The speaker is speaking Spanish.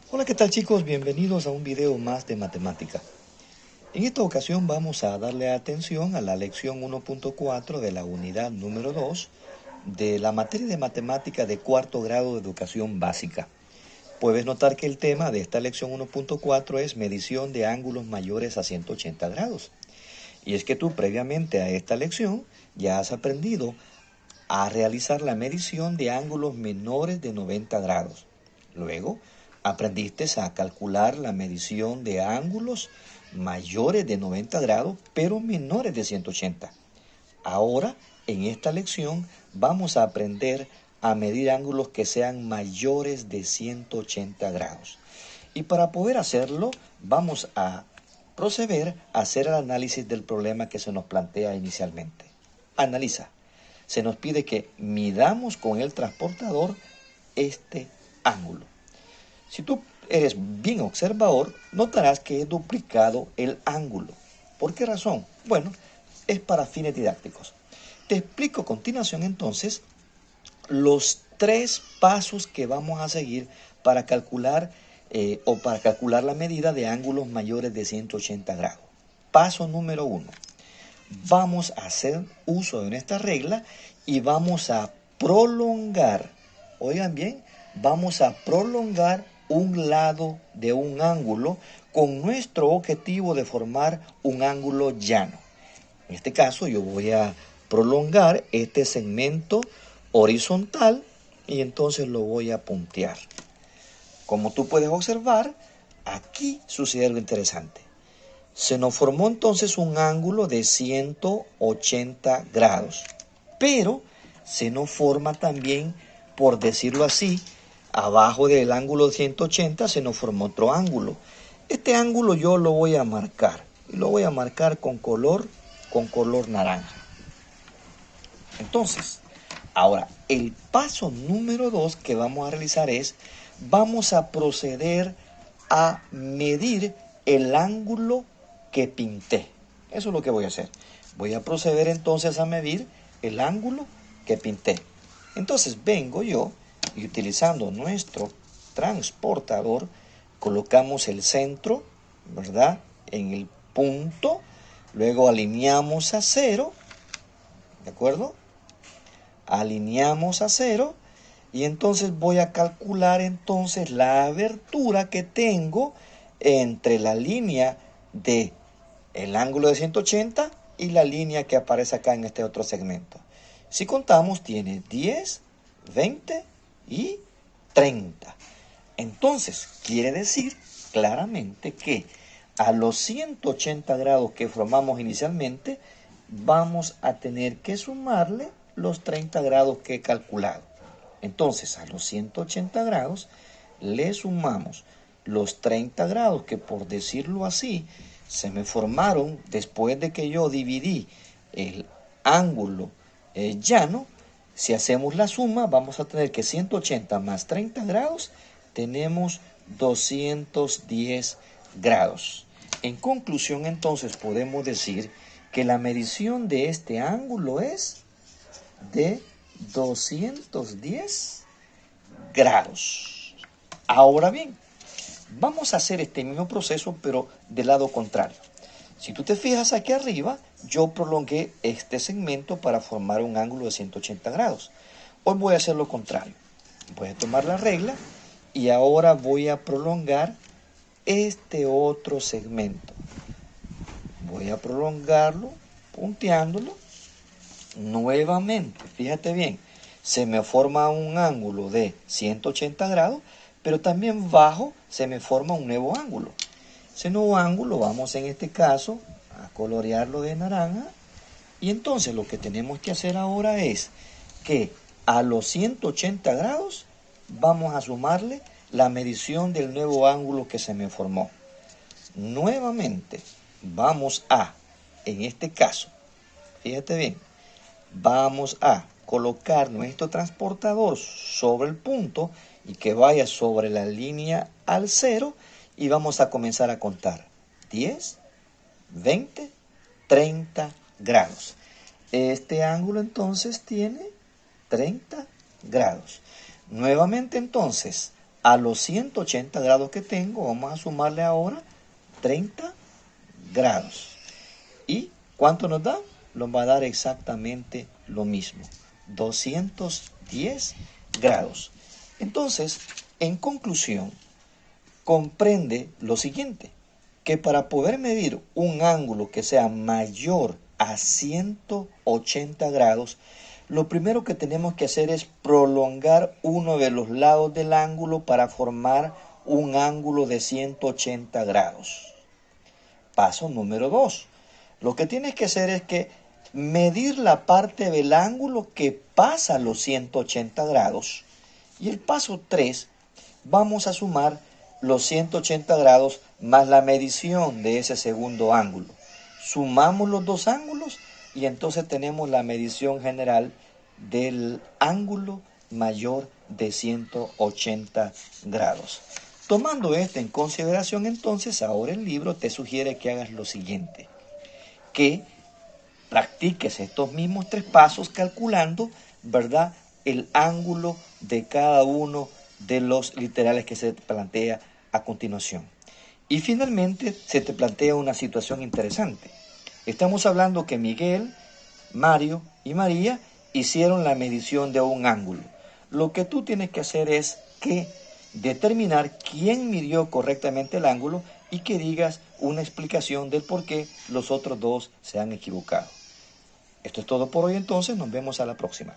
Hola, ¿qué tal chicos? Bienvenidos a un video más de matemática. En esta ocasión vamos a darle atención a la lección 1.4 de la unidad número 2 de la materia de matemática de cuarto grado de educación básica. Puedes notar que el tema de esta lección 1.4 es medición de ángulos mayores a 180 grados. Y es que tú previamente a esta lección ya has aprendido a realizar la medición de ángulos menores de 90 grados. Luego, aprendiste a calcular la medición de ángulos mayores de 90 grados, pero menores de 180. Ahora, en esta lección, vamos a aprender a medir ángulos que sean mayores de 180 grados. Y para poder hacerlo, vamos a proceder a hacer el análisis del problema que se nos plantea inicialmente. Analiza. Se nos pide que midamos con el transportador este ángulo. Si tú eres bien observador, notarás que he duplicado el ángulo. ¿Por qué razón? Bueno, es para fines didácticos. Te explico a continuación entonces los tres pasos que vamos a seguir para calcular la medida de ángulos mayores de 180 grados. Paso número 1. Vamos a hacer uso de nuestra regla y vamos a prolongar, oigan bien, vamos a prolongar un lado de un ángulo con nuestro objetivo de formar un ángulo llano. En este caso yo voy a prolongar este segmento horizontal y entonces lo voy a puntear. Como tú puedes observar, aquí sucede algo interesante. Se nos formó entonces un ángulo de 180 grados, pero se nos forma también, por decirlo así, abajo del ángulo de 180 se nos formó otro ángulo. Este ángulo yo lo voy a marcar, y lo voy a marcar con color naranja. Entonces, ahora, el paso número 2 que vamos a realizar es, vamos a proceder a medir el ángulo que pinté. Eso es lo que voy a hacer. Voy a proceder entonces a medir el ángulo que pinté. Entonces vengo yo y utilizando nuestro transportador, colocamos el centro, ¿verdad? En el punto, luego alineamos a 0, ¿de acuerdo? Alineamos a 0 y entonces voy a calcular entonces la abertura que tengo entre la línea de el ángulo de 180 y la línea que aparece acá en este otro segmento. Si contamos, tiene 10, 20 y 30. Entonces, quiere decir claramente que a los 180 grados que formamos inicialmente, vamos a tener que sumarle los 30 grados que he calculado. Entonces, a los 180 grados le sumamos los 30 grados que, por decirlo así, se me formaron después de que yo dividí el ángulo llano. Si hacemos la suma, vamos a tener que 180 más 30 grados, tenemos 210 grados. En conclusión, entonces, podemos decir que la medición de este ángulo es de 210 grados. Ahora bien, vamos a hacer este mismo proceso, pero del lado contrario. Si tú te fijas aquí arriba, yo prolongué este segmento para formar un ángulo de 180 grados. Hoy voy a hacer lo contrario. Voy a tomar la regla y ahora voy a prolongar este otro segmento. Voy a prolongarlo, punteándolo. Nuevamente, fíjate bien, se me forma un ángulo de 180 grados, pero también bajo se me forma un nuevo ángulo. Ese nuevo ángulo vamos en este caso a colorearlo de naranja. Y entonces lo que tenemos que hacer ahora es que a los 180 grados vamos a sumarle la medición del nuevo ángulo que se me formó. Nuevamente vamos a, en este caso, fíjate bien, vamos a colocar nuestro transportador sobre el punto y que vaya sobre la línea al 0 y vamos a comenzar a contar 10, 20, 30 grados. Este ángulo entonces tiene 30 grados. Nuevamente entonces, a los 180 grados que tengo, vamos a sumarle ahora 30 grados. ¿Y cuánto nos da? Nos va a dar exactamente lo mismo, 210 grados. Entonces, en conclusión, comprende lo siguiente, que para poder medir un ángulo que sea mayor a 180 grados, lo primero que tenemos que hacer es prolongar uno de los lados del ángulo para formar un ángulo de 180 grados. Paso número 2. Lo que tienes que hacer es que medir la parte del ángulo que pasa los 180 grados. Y el paso 3, vamos a sumar los 180 grados más la medición de ese segundo ángulo. Sumamos los dos ángulos y entonces tenemos la medición general del ángulo mayor de 180 grados. Tomando esto en consideración, entonces ahora el libro te sugiere que hagas lo siguiente, que practiques estos mismos 3 pasos calculando, ¿verdad?, el ángulo de cada uno de los literales que se te plantea a continuación. Y finalmente se te plantea una situación interesante. Estamos hablando que Miguel, Mario y María hicieron la medición de un ángulo. Lo que tú tienes que hacer es que determinar quién midió correctamente el ángulo y que digas una explicación del por qué los otros dos se han equivocado. Esto es todo por hoy entonces, nos vemos a la próxima.